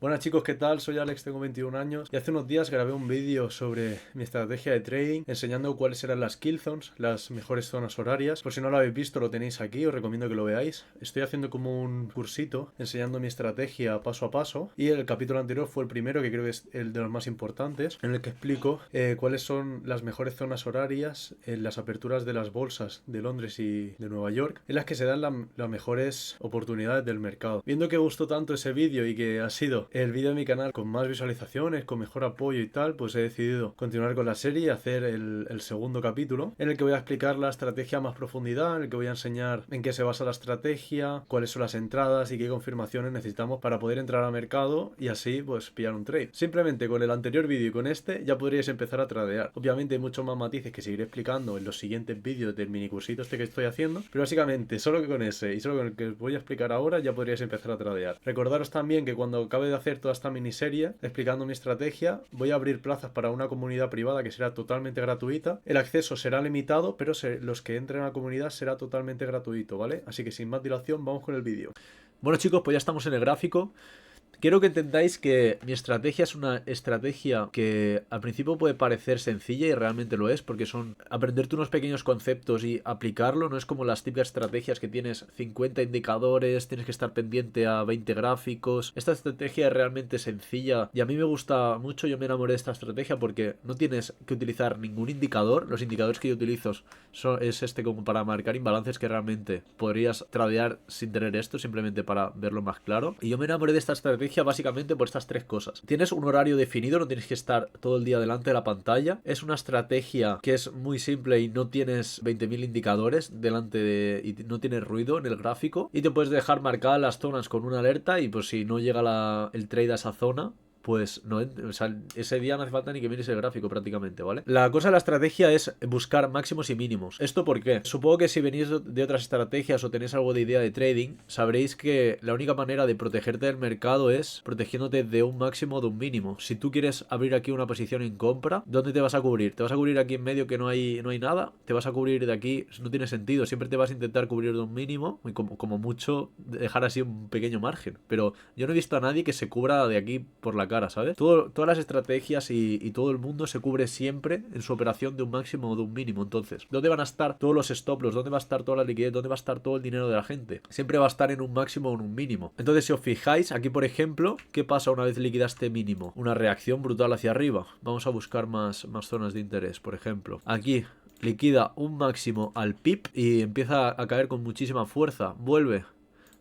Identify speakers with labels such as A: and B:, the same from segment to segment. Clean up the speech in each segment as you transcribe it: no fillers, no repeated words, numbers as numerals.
A: Buenas chicos, ¿qué tal? Soy Alex, tengo 21 años y hace unos días grabé un vídeo sobre mi estrategia de trading enseñando cuáles eran las kill zones, las mejores zonas horarias. Por si no lo habéis visto, lo tenéis aquí, os recomiendo que lo veáis. Estoy haciendo como un cursito enseñando mi estrategia paso a paso y el capítulo anterior fue el primero, que creo que es el de los más importantes, en el que explico cuáles son las mejores zonas horarias en las aperturas de las bolsas de Londres y de Nueva York, en las que se dan las mejores oportunidades del mercado. Viendo que gustó tanto ese vídeo y que ha sido el vídeo de mi canal con más visualizaciones, con mejor apoyo y tal, pues he decidido continuar con la serie y hacer el segundo capítulo, en el que voy a explicar la estrategia a más profundidad, en el que voy a enseñar en qué se basa la estrategia, cuáles son las entradas y qué confirmaciones necesitamos para poder entrar al mercado y así pues pillar un trade. Simplemente con el anterior vídeo y con este ya podríais empezar a tradear. Obviamente hay muchos más matices que seguiré explicando en los siguientes vídeos del minicursito este que estoy haciendo, pero básicamente solo que con ese y solo con el que os voy a explicar ahora ya podríais empezar a tradear. Recordaros también que cuando acabe de hacer toda esta miniserie explicando mi estrategia, voy a abrir plazas para una comunidad privada que será totalmente gratuita. El acceso será limitado, pero los que entren a la comunidad será totalmente gratuito, ¿vale? Así que sin más dilación, vamos con el vídeo. Bueno chicos, pues ya estamos en el gráfico. Quiero que entendáis que mi estrategia es una estrategia que al principio puede parecer sencilla y realmente lo es, porque son aprenderte unos pequeños conceptos y aplicarlo. No es como las típicas estrategias que tienes 50 indicadores, tienes que estar pendiente a 20 gráficos. Esta estrategia es realmente sencilla y a mí me gusta mucho. Yo me enamoré de esta estrategia porque no tienes que utilizar ningún indicador. Los indicadores que yo utilizo es este como para marcar imbalances, que realmente podrías tradear sin tener esto, simplemente para verlo más claro. Y yo me enamoré de esta estrategia básicamente por estas tres cosas. Tienes un horario definido, no tienes que estar todo el día delante de la pantalla. Es una estrategia que es muy simple y no tienes 20.000 indicadores delante y no tienes ruido en el gráfico. Y te puedes dejar marcadas las zonas con una alerta y pues si no llega el trade a esa zona, pues no, o sea, ese día no hace falta ni que mires el gráfico prácticamente, ¿vale? La cosa de la estrategia es buscar máximos y mínimos. ¿Esto por qué? Supongo que si venís de otras estrategias o tenéis algo de idea de trading, sabréis que la única manera de protegerte del mercado es protegiéndote de un máximo o de un mínimo. Si tú quieres abrir aquí una posición en compra, ¿dónde te vas a cubrir? ¿Te vas a cubrir aquí en medio que no hay nada? ¿Te vas a cubrir de aquí? No tiene sentido. Siempre te vas a intentar cubrir de un mínimo y como mucho dejar así un pequeño margen. Pero yo no he visto a nadie que se cubra de aquí por la cara, ¿sabes? Todas las estrategias y todo el mundo se cubre siempre en su operación de un máximo o de un mínimo. Entonces, ¿dónde van a estar todos los stop loss? ¿Dónde va a estar toda la liquidez? ¿Dónde va a estar todo el dinero de la gente? Siempre va a estar en un máximo o en un mínimo. Entonces, si os fijáis, aquí por ejemplo, ¿qué pasa una vez liquidaste mínimo? Una reacción brutal hacia arriba. Vamos a buscar más zonas de interés, por ejemplo. Aquí liquida un máximo al pip y empieza a caer con muchísima fuerza. Vuelve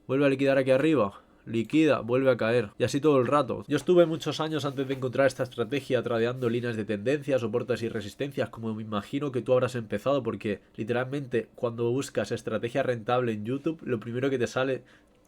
A: a liquidar aquí arriba, liquida, vuelve a caer. Y así todo el rato. Yo estuve muchos años antes de encontrar esta estrategia tradeando líneas de tendencia, soportes y resistencias, como me imagino que tú habrás empezado, porque literalmente cuando buscas estrategia rentable en YouTube, lo primero que te sale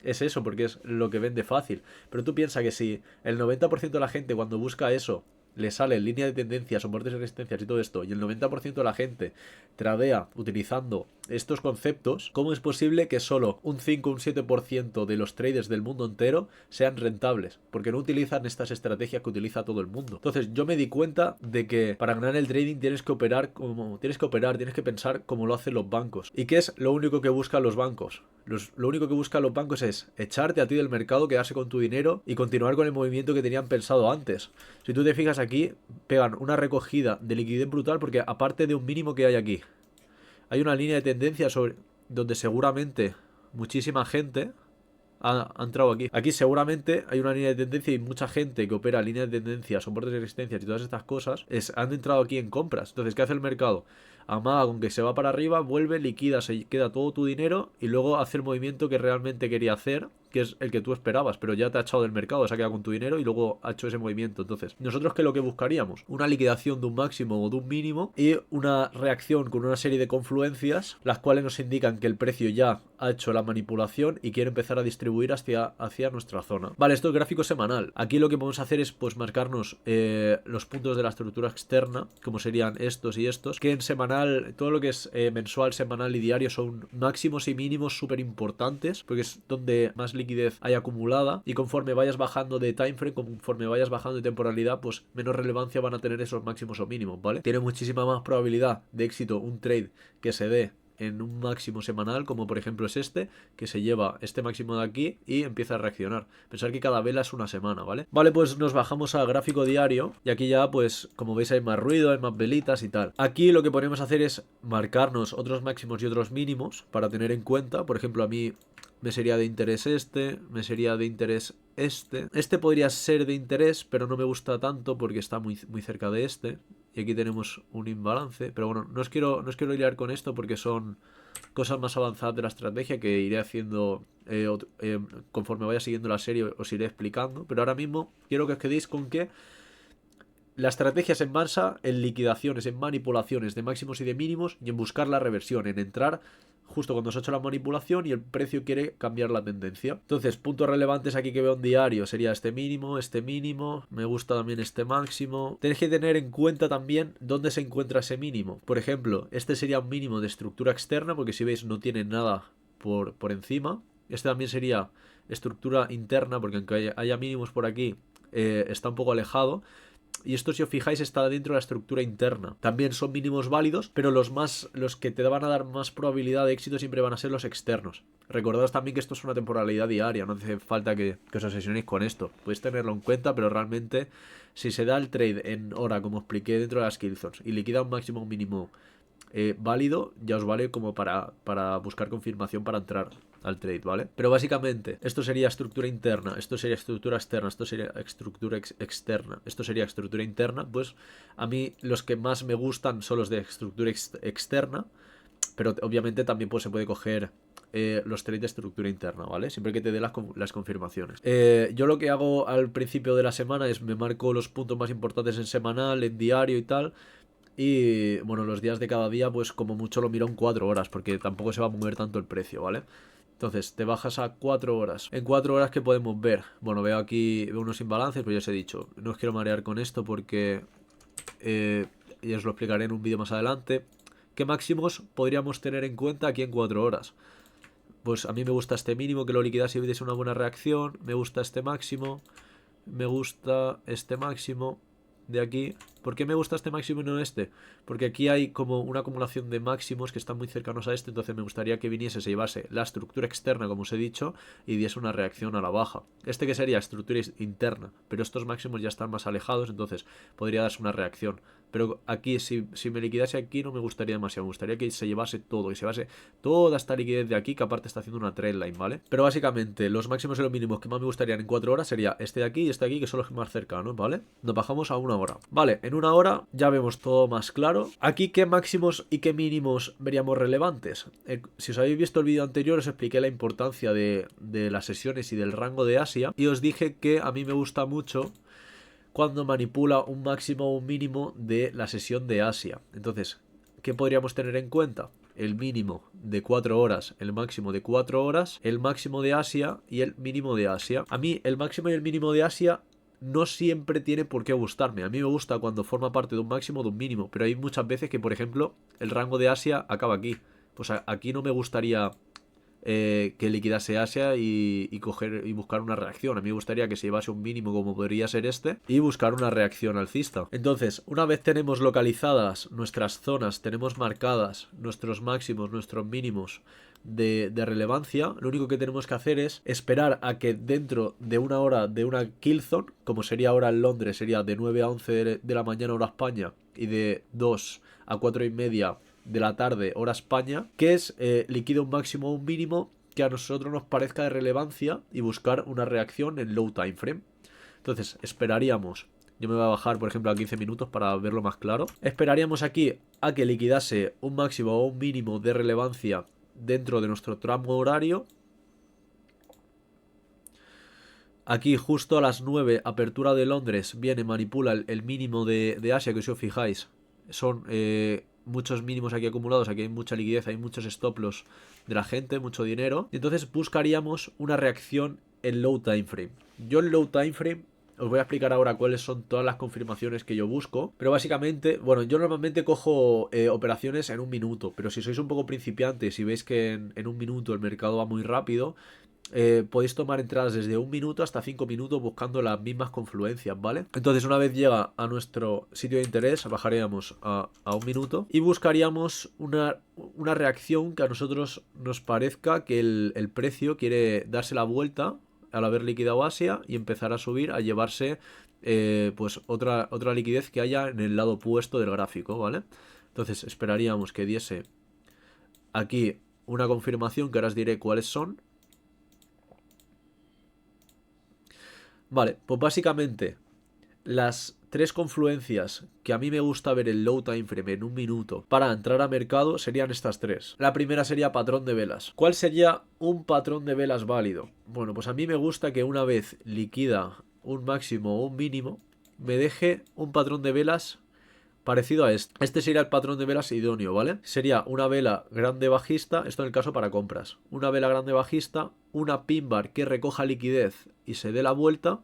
A: es eso, porque es lo que vende fácil. Pero tú piensas que si el 90% de la gente cuando busca eso le sale en línea de tendencia, soportes y resistencias y todo esto, y el 90% de la gente tradea utilizando estos conceptos, ¿cómo es posible que solo un 5 o un 7% de los traders del mundo entero sean rentables? Porque no utilizan estas estrategias que utiliza todo el mundo. Entonces yo me di cuenta de que para ganar el trading tienes que pensar como lo hacen los bancos. ¿Y qué es lo único que buscan los bancos? Lo único que buscan los bancos es echarte a ti del mercado, quedarse con tu dinero y continuar con el movimiento que tenían pensado antes. Si tú te fijas aquí, pegan una recogida de liquidez brutal porque aparte de un mínimo que hay aquí, hay una línea de tendencia donde seguramente muchísima gente ha entrado aquí. Aquí seguramente hay una línea de tendencia y mucha gente que opera líneas de tendencia, soportes de resistencias y todas estas cosas han entrado aquí en compras. Entonces, ¿qué hace el mercado? Amaga con que se va para arriba, vuelve, liquida, se queda todo tu dinero y luego hace el movimiento que realmente quería hacer, que es el que tú esperabas, pero ya te ha echado del mercado, se ha quedado con tu dinero y luego ha hecho ese movimiento. Entonces, ¿nosotros qué es lo que buscaríamos? Una liquidación de un máximo o de un mínimo y una reacción con una serie de confluencias, las cuales nos indican que el precio ya ha hecho la manipulación y quiere empezar a distribuir hacia nuestra zona. Vale, esto es gráfico semanal. Aquí lo que podemos hacer es pues marcarnos los puntos de la estructura externa, como serían estos y estos, que en semanal, todo lo que es mensual, semanal y diario son máximos y mínimos súper importantes, porque es donde más liquidez hay acumulada, y conforme vayas bajando de timeframe, conforme vayas bajando de temporalidad, pues menos relevancia van a tener esos máximos o mínimos, ¿vale? Tiene muchísima más probabilidad de éxito un trade que se dé en un máximo semanal, como por ejemplo es este, que se lleva este máximo de aquí y empieza a reaccionar. Pensar que cada vela es una semana, ¿vale? Vale, pues nos bajamos a gráfico diario y aquí ya, pues, como veis hay más ruido, hay más velitas y tal. Aquí lo que podemos hacer es marcarnos otros máximos y otros mínimos para tener en cuenta. Por ejemplo, a mí me sería de interés este, me sería de interés este. Este podría ser de interés, pero no me gusta tanto porque está muy cerca de este. Y aquí tenemos un imbalance. Pero bueno, no os quiero liar con esto porque son cosas más avanzadas de la estrategia que iré haciendo conforme vaya siguiendo la serie, os iré explicando. Pero ahora mismo quiero que os quedéis con que la estrategia se basa en liquidaciones, en manipulaciones de máximos y de mínimos y en buscar la reversión, en entrar justo cuando se ha hecho la manipulación y el precio quiere cambiar la tendencia. Entonces, puntos relevantes aquí que veo en diario sería este mínimo, me gusta también este máximo. Tenéis que tener en cuenta también dónde se encuentra ese mínimo. Por ejemplo, este sería un mínimo de estructura externa, porque si veis no tiene nada por encima. Este también sería estructura interna, porque aunque haya mínimos por aquí, está un poco alejado. Y esto, si os fijáis, está dentro de la estructura interna. También son mínimos válidos, pero los que te van a dar más probabilidad de éxito siempre van a ser los externos. Recordaos también que esto es una temporalidad diaria, no hace falta que os obsesionéis con esto. Podéis tenerlo en cuenta, pero realmente si se da el trade en hora, como expliqué dentro de las kill zones, y liquida un máximo o un mínimo válido, ya os vale como para buscar confirmación para entrar al trade, ¿vale? Pero básicamente, esto sería estructura interna, esto sería estructura externa, esto sería estructura externa, esto sería estructura interna. Pues a mí los que más me gustan son los de estructura externa, pero obviamente también pues, se puede coger los trades de estructura interna, ¿vale? Siempre que te dé las confirmaciones. Yo lo que hago al principio de la semana es me marco los puntos más importantes en semanal, en diario y tal. Y bueno, los días de cada día, pues como mucho lo miro en 4 horas, porque tampoco se va a mover tanto el precio, ¿vale? Entonces, te bajas a 4 horas. En 4 horas, ¿qué podemos ver? Bueno, veo aquí unos imbalances, pero ya os he dicho, no os quiero marear con esto porque ya os lo explicaré en un vídeo más adelante. ¿Qué máximos podríamos tener en cuenta aquí en 4 horas? Pues a mí me gusta este mínimo, que lo liquidas y veis una buena reacción. Me gusta este máximo. Me gusta este máximo de aquí. ¿Por qué me gusta este máximo y no este? Porque aquí hay como una acumulación de máximos que están muy cercanos a este, entonces me gustaría que viniese, se llevase la estructura externa, como os he dicho, y diese una reacción a la baja. Este que sería estructura interna, pero estos máximos ya están más alejados, entonces podría darse una reacción. Pero aquí, si me liquidase aquí, no me gustaría demasiado. Me gustaría que se llevase todo, y se llevase toda esta liquidez de aquí, que aparte está haciendo una trendline, ¿vale? Pero básicamente, los máximos y los mínimos que más me gustarían en 4 horas sería este de aquí y este de aquí, que son los más cercanos, ¿vale? Nos bajamos a 1 hora. Vale, en 1 hora ya vemos todo más claro. Aquí, ¿qué máximos y qué mínimos veríamos relevantes? Si os habéis visto el vídeo anterior, os expliqué la importancia de las sesiones y del rango de Asia. Y os dije que a mí me gusta mucho cuando manipula un máximo o un mínimo de la sesión de Asia. Entonces, ¿qué podríamos tener en cuenta? El mínimo de 4 horas, el máximo de 4 horas, el máximo de Asia y el mínimo de Asia. A mí el máximo y el mínimo de Asia no siempre tiene por qué gustarme. A mí me gusta cuando forma parte de un máximo o de un mínimo, pero hay muchas veces que, por ejemplo, el rango de Asia acaba aquí. Pues aquí no me gustaría que liquidase Asia y coger y buscar una reacción. A mí me gustaría que se llevase un mínimo como podría ser este y buscar una reacción alcista. Entonces, una vez tenemos localizadas nuestras zonas, tenemos marcadas nuestros máximos, nuestros mínimos de relevancia, lo único que tenemos que hacer es esperar a que dentro de 1 hora de una kill zone, como sería ahora en Londres, sería de 9 a 11 de la mañana hora España y de 2 a 4 y media de la tarde hora España, que es liquida un máximo o un mínimo que a nosotros nos parezca de relevancia y buscar una reacción en low time frame. Entonces esperaríamos, yo me voy a bajar por ejemplo a 15 minutos para verlo más claro, esperaríamos aquí a que liquidase un máximo o un mínimo de relevancia dentro de nuestro tramo horario. Aquí justo a las 9, apertura de Londres, viene, manipula el mínimo de Asia, que si os fijáis son muchos mínimos aquí acumulados, aquí hay mucha liquidez, hay muchos stop loss de la gente, mucho dinero. Y entonces buscaríamos una reacción en low time frame. Yo en low time frame os voy a explicar ahora cuáles son todas las confirmaciones que yo busco. Pero básicamente, bueno, yo normalmente cojo operaciones en 1 minuto. Pero si sois un poco principiantes y veis que en 1 minuto el mercado va muy rápido, podéis tomar entradas desde 1 minuto hasta 5 minutos buscando las mismas confluencias, ¿vale? Entonces una vez llega a nuestro sitio de interés, bajaríamos a 1 minuto y buscaríamos una reacción que a nosotros nos parezca que el precio quiere darse la vuelta al haber liquidado Asia y empezar a subir, a llevarse pues otra liquidez que haya en el lado opuesto del gráfico, ¿vale? Entonces esperaríamos que diese aquí una confirmación que ahora os diré cuáles son. Vale, pues básicamente las 3 confluencias que a mí me gusta ver el low time frame en 1 minuto para entrar a mercado serían estas 3. La primera sería patrón de velas. ¿Cuál sería un patrón de velas válido? Bueno, pues a mí me gusta que una vez liquida un máximo o un mínimo, me deje un patrón de velas parecido a este. Este sería el patrón de velas idóneo, ¿vale? Sería una vela grande bajista, esto en el caso para compras. Una vela grande bajista, una pin bar que recoja liquidez y se dé la vuelta,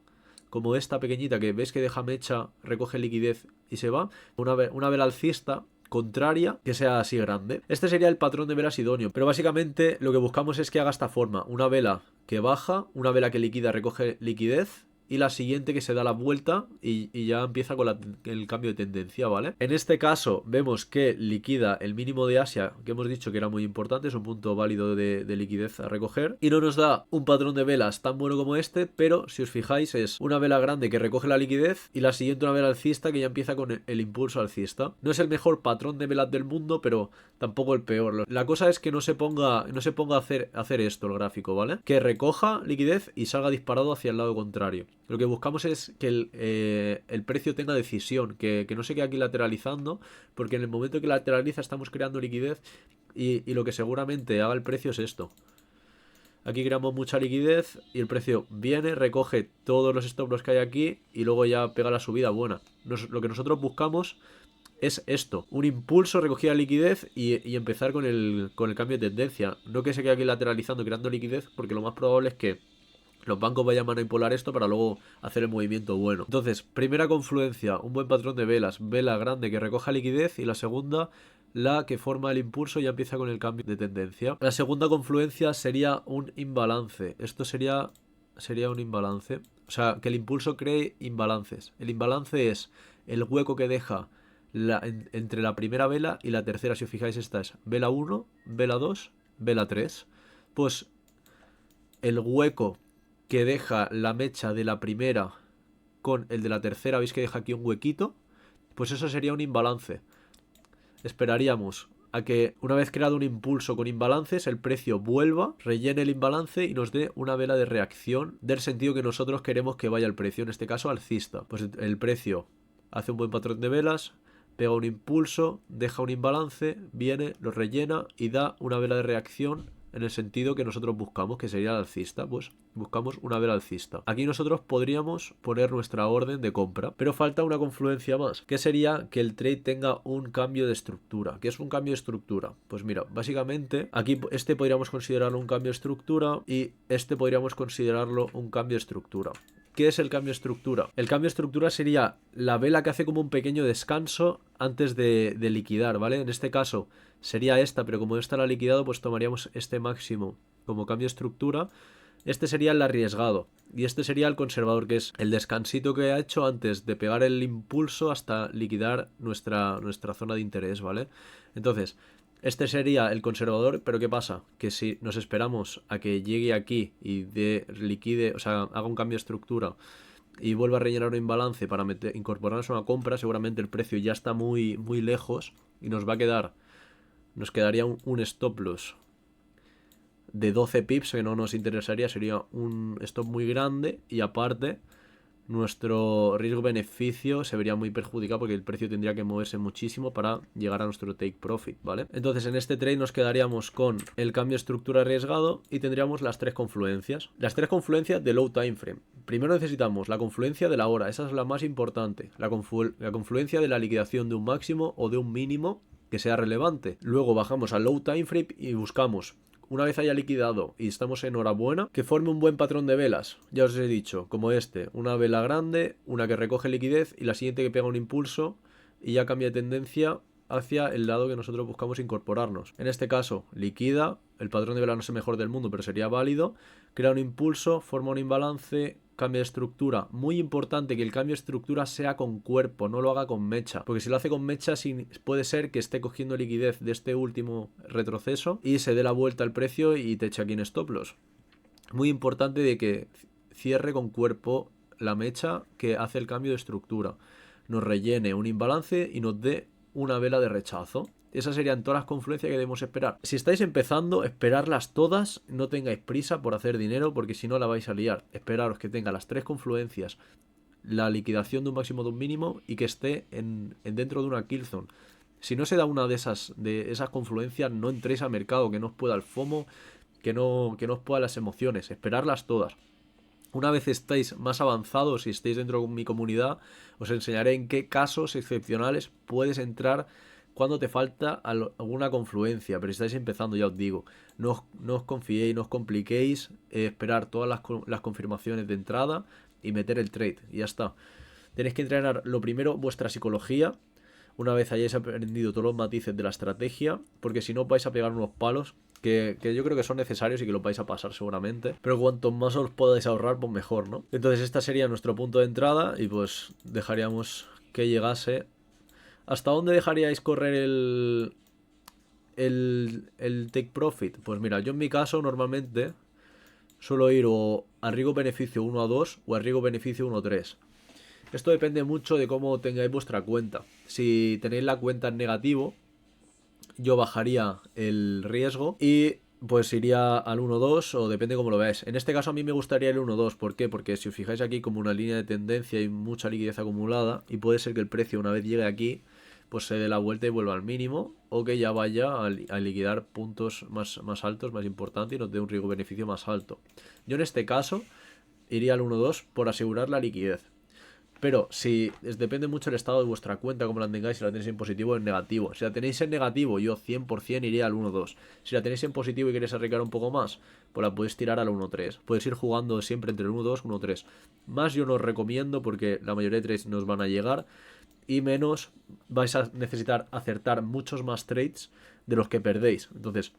A: como esta pequeñita que ves que deja mecha, recoge liquidez y se va. Una vela alcista contraria que sea así grande. Este sería el patrón de velas idóneo, pero básicamente lo que buscamos es que haga esta forma: una vela que baja, una vela que liquida, recoge liquidez, y la siguiente que se da la vuelta y ya empieza con el cambio de tendencia, ¿vale? En este caso vemos que liquida el mínimo de Asia, que hemos dicho que era muy importante, es un punto válido de liquidez a recoger, y no nos da un patrón de velas tan bueno como este, pero si os fijáis es una vela grande que recoge la liquidez y la siguiente una vela alcista que ya empieza con el impulso alcista. No es el mejor patrón de velas del mundo, pero tampoco el peor. La cosa es que no se ponga a hacer esto el gráfico, ¿vale? Que recoja liquidez y salga disparado hacia el lado contrario. Lo que buscamos es que el precio tenga decisión, que no se quede aquí lateralizando, porque en el momento que lateraliza estamos creando liquidez y lo que seguramente haga el precio es esto. Aquí creamos mucha liquidez y el precio viene, recoge todos los stop loss que hay aquí y luego ya pega la subida buena. Lo que nosotros buscamos es esto: un impulso, recogida de liquidez y empezar con el cambio de tendencia. No que se quede aquí lateralizando creando liquidez, porque lo más probable es que los bancos vayan a manipular esto para luego hacer el movimiento bueno. Entonces, primera confluencia, un buen patrón de velas, vela grande que recoja liquidez, y la segunda, la que forma el impulso y ya empieza con el cambio de tendencia. La segunda confluencia sería un imbalance. Esto sería un imbalance. O sea, que el impulso cree imbalances. El imbalance es el hueco que deja entre la primera vela y la tercera. Si os fijáis, esta es vela 1, vela 2, vela 3. Pues el hueco que deja la mecha de la primera con el de la tercera, veis que deja aquí un huequito, pues eso sería un imbalance. Esperaríamos a que una vez creado un impulso con imbalances, el precio vuelva, rellene el imbalance y nos dé una vela de reacción del sentido que nosotros queremos que vaya el precio, en este caso alcista. Pues el precio hace un buen patrón de velas, pega un impulso, deja un imbalance, viene, lo rellena y da una vela de reacción en el sentido que nosotros buscamos, que sería el alcista. Pues buscamos una vela alcista. Aquí nosotros podríamos poner nuestra orden de compra, pero falta una confluencia más, que sería que el trade tenga un cambio de estructura. ¿Qué es un cambio de estructura? Pues mira, básicamente aquí este podríamos considerarlo un cambio de estructura y este podríamos considerarlo un cambio de estructura. ¿Qué es el cambio de estructura? El cambio de estructura sería la vela que hace como un pequeño descanso antes de liquidar, ¿vale? En este caso sería esta, pero como esta la ha liquidado, pues tomaríamos este máximo como cambio de estructura. Este sería el arriesgado y este sería el conservador, que es el descansito que ha hecho antes de pegar el impulso hasta liquidar nuestra zona de interés, ¿vale? Entonces, este sería el conservador, pero ¿qué pasa? Que si nos esperamos a que llegue aquí y liquide, o sea, haga un cambio de estructura y vuelva a rellenar un imbalance para incorporarnos a una compra, seguramente el precio ya está muy, muy lejos y nos quedaría un stop loss de 12 pips que no nos interesaría, sería un stop muy grande y aparte nuestro riesgo-beneficio se vería muy perjudicado porque el precio tendría que moverse muchísimo para llegar a nuestro take profit, ¿vale? Entonces en este trade nos quedaríamos con el cambio de estructura arriesgado y tendríamos las 3 confluencias. Las 3 confluencias de low time frame. Primero necesitamos la confluencia de la hora, esa es la más importante. La confluencia de la liquidación de un máximo o de un mínimo que sea relevante. Luego bajamos al low time frame y buscamos, una vez haya liquidado y estamos en hora buena, que forme un buen patrón de velas. Ya os he dicho, como este, una vela grande, una que recoge liquidez y la siguiente que pega un impulso y ya cambia de tendencia hacia el lado que nosotros buscamos incorporarnos. En este caso, liquida, el patrón de vela no es el mejor del mundo, pero sería válido, crea un impulso, forma un imbalance, cambio de estructura. Muy importante que el cambio de estructura sea con cuerpo, no lo haga con mecha, porque si lo hace con mecha puede ser que esté cogiendo liquidez de este último retroceso y se dé la vuelta al precio y te eche aquí en stop loss. Muy importante de que cierre con cuerpo la mecha que hace el cambio de estructura, nos rellene un imbalance y nos dé una vela de rechazo. Esas serían todas las confluencias que debemos esperar. Si estáis empezando, esperarlas todas, no tengáis prisa por hacer dinero porque si no la vais a liar. Esperaros que tenga las 3 confluencias, la liquidación de un máximo de un mínimo y que esté dentro de una killzone. Si no se da una de esas confluencias, no entréis al mercado, que no os pueda el FOMO, que no os pueda las emociones. Esperarlas todas. Una vez estáis más avanzados y estéis dentro de mi comunidad, os enseñaré en qué casos excepcionales puedes entrar cuando te falta alguna confluencia. Pero si estáis empezando, ya os digo, no os confiéis, no os compliquéis, esperar todas las confirmaciones de entrada y meter el trade. Y ya está. Tenéis que entrenar lo primero vuestra psicología. Una vez hayáis aprendido todos los matices de la estrategia, porque si no vais a pegar unos palos que yo creo que son necesarios y que lo vais a pasar seguramente. Pero cuanto más os podáis ahorrar, pues mejor, ¿no? Entonces este sería nuestro punto de entrada y pues dejaríamos que llegase. ¿Hasta dónde dejaríais correr el take profit? Pues mira, yo en mi caso normalmente suelo ir o a riesgo beneficio 1 a 2 o a riesgo beneficio 1 a 3. Esto depende mucho de cómo tengáis vuestra cuenta. Si tenéis la cuenta en negativo, yo bajaría el riesgo y pues iría al 1-2 o depende cómo lo veáis. En este caso a mí me gustaría el 1-2. ¿Por qué? Porque si os fijáis aquí como una línea de tendencia y mucha liquidez acumulada y puede ser que el precio una vez llegue aquí pues se dé la vuelta y vuelva al mínimo o que ya vaya a liquidar puntos más altos, más importantes y nos dé un riesgo beneficio más alto. Yo en este caso iría al 1-2 por asegurar la liquidez. Pero si depende mucho del estado de vuestra cuenta, como la tengáis, si la tenéis en positivo o en negativo. Si la tenéis en negativo, yo 100% iría al 1-2. Si la tenéis en positivo y queréis arriesgar un poco más, pues la podéis tirar al 1-3. Podéis ir jugando siempre entre el 1-2 y 1-3. Más yo no os recomiendo porque la mayoría de trades nos van a llegar y menos vais a necesitar acertar muchos más trades de los que perdéis. Entonces,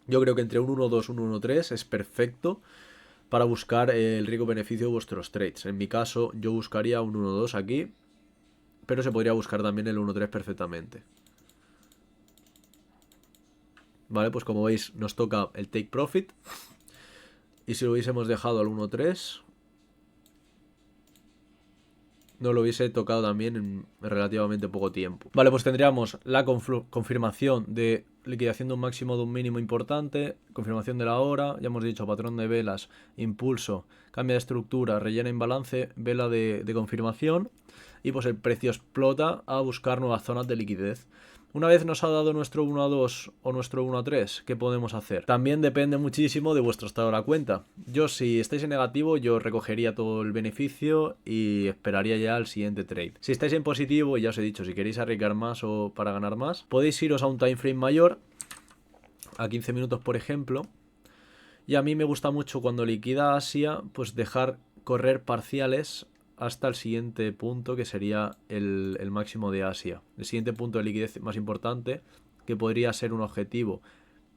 A: yo creo que entre un 1-2 y un 1-3 es perfecto para buscar el riesgo-beneficio de vuestros trades. En mi caso, yo buscaría un 1-2 aquí, pero se podría buscar también el 1-3 perfectamente. Vale, pues como veis, nos toca el take profit. Y si lo hubiésemos dejado al 1-3, no lo hubiese tocado también en relativamente poco tiempo. Vale, pues tendríamos la confirmación de liquidación de un máximo de un mínimo importante, confirmación de la hora, ya hemos dicho patrón de velas, impulso, cambia de estructura, rellena imbalance, vela de confirmación y pues el precio explota a buscar nuevas zonas de liquidez. Una vez nos ha dado nuestro 1-2 o nuestro 1-3, ¿qué podemos hacer? También depende muchísimo de vuestro estado de la cuenta. Yo, si estáis en negativo, yo recogería todo el beneficio y esperaría ya al siguiente trade. Si estáis en positivo, ya os he dicho, si queréis arriesgar más o para ganar más, podéis iros a un time frame mayor, a 15 minutos por ejemplo. Y a mí me gusta mucho cuando liquida Asia, pues dejar correr parciales hasta el siguiente punto, que sería el máximo de Asia. El siguiente punto de liquidez más importante, que podría ser un objetivo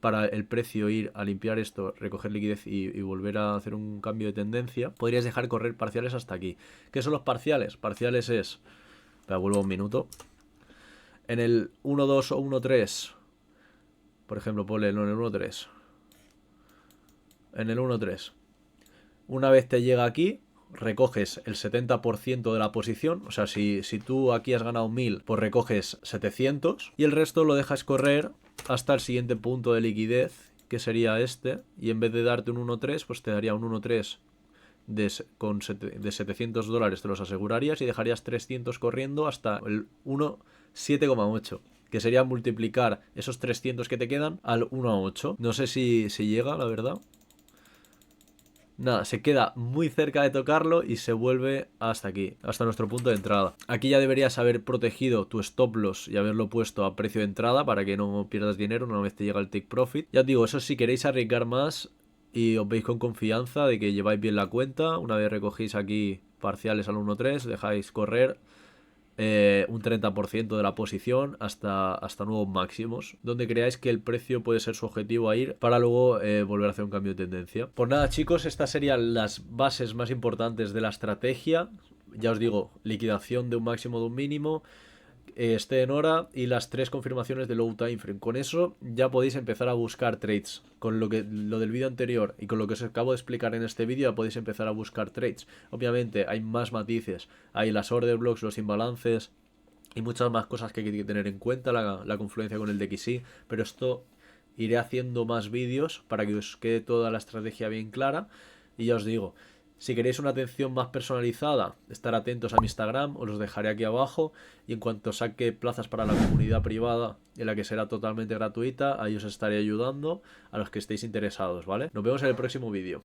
A: para el precio ir a limpiar esto, recoger liquidez y volver a hacer un cambio de tendencia, podrías dejar correr parciales hasta aquí. ¿Qué son los parciales? Parciales es... vuelvo un minuto. En el 1-2 o 1-3, por ejemplo, ponle en el 1-3. En el 1-3. Una vez te llega aquí, recoges el 70% de la posición. O sea, si tú aquí has ganado 1000, pues recoges 700 y el resto lo dejas correr hasta el siguiente punto de liquidez, que sería este, y en vez de darte un 1-3, pues te daría un 1-3 de $700, te los asegurarías y dejarías 300 corriendo hasta el 1,7,8, que sería multiplicar esos 300 que te quedan al 1,8. No sé si llega, la verdad. Nada, se queda muy cerca de tocarlo y se vuelve hasta aquí, hasta nuestro punto de entrada. Aquí ya deberías haber protegido tu stop loss y haberlo puesto a precio de entrada para que no pierdas dinero una vez te llega el take profit. Ya os digo, eso si queréis arriesgar más y os veis con confianza de que lleváis bien la cuenta, una vez recogéis aquí parciales al 1.3, dejáis correr un 30% de la posición hasta nuevos máximos, donde creáis que el precio puede ser su objetivo a ir para luego volver a hacer un cambio de tendencia. Pues nada, chicos, estas serían las bases más importantes de la estrategia. Ya os digo, liquidación de un máximo de un mínimo, esté en hora y las 3 confirmaciones de low time frame. Con eso ya podéis empezar a buscar trades. Con lo del vídeo anterior y con lo que os acabo de explicar en este vídeo ya podéis empezar a buscar trades. Obviamente hay más matices, hay las order blocks, los imbalances y muchas más cosas que hay que tener en cuenta, la confluencia con el DXY, pero esto iré haciendo más vídeos para que os quede toda la estrategia bien clara. Y ya os digo, si queréis una atención más personalizada, estar atentos a mi Instagram, os los dejaré aquí abajo. Y en cuanto saque plazas para la comunidad privada, en la que será totalmente gratuita, ahí os estaré ayudando a los que estéis interesados, ¿vale? Nos vemos en el próximo vídeo.